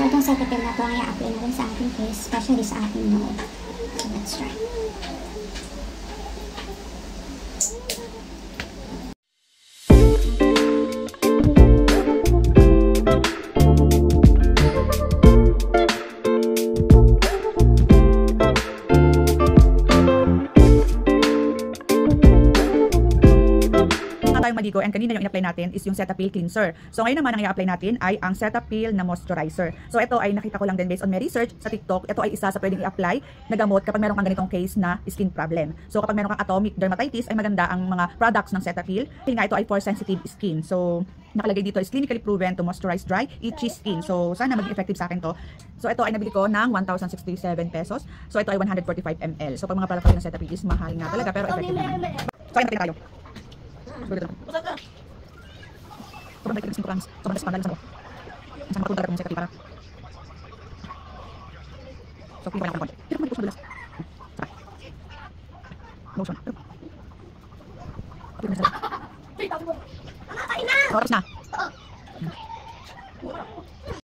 So, itong Cetaphil na to ang i-apply natin sa ating face, especially sa ating nose. So, let's try. Tayong maligo, and kanina yung in-apply natin is yung Cetaphil cleanser. So ngayon naman ang i-apply natin ay ang Cetaphil na moisturizer. So ito ay nakita ko lang din based on my research sa TikTok. Ito ay isa sa pwedeng i-apply na gamot kapag meron kang ganitong case na skin problem. So kapag meron kang atopic dermatitis ay maganda ang mga products ng Cetaphil. Dahil nga ito ay for sensitive skin. So nakalagay dito is clinically proven to moisturize dry, itchy skin. So sana maging effective sa akin to. So ito ay nabili ko ng 1,067 pesos. So ito ay 145 ml. So pag mga product ng Cetaphil is mahal nga talaga pero effective naman. So ayun tayo. Sobrang baik ng 5 grams. Sobrang espandal sa ko. Isang makatulog talaga ng Cetaphil para. So, pinipay na ako ng konti. Pero kung hindi ko madulas. Sarap. Lotion. Pero. Pwede na sila. Oras na.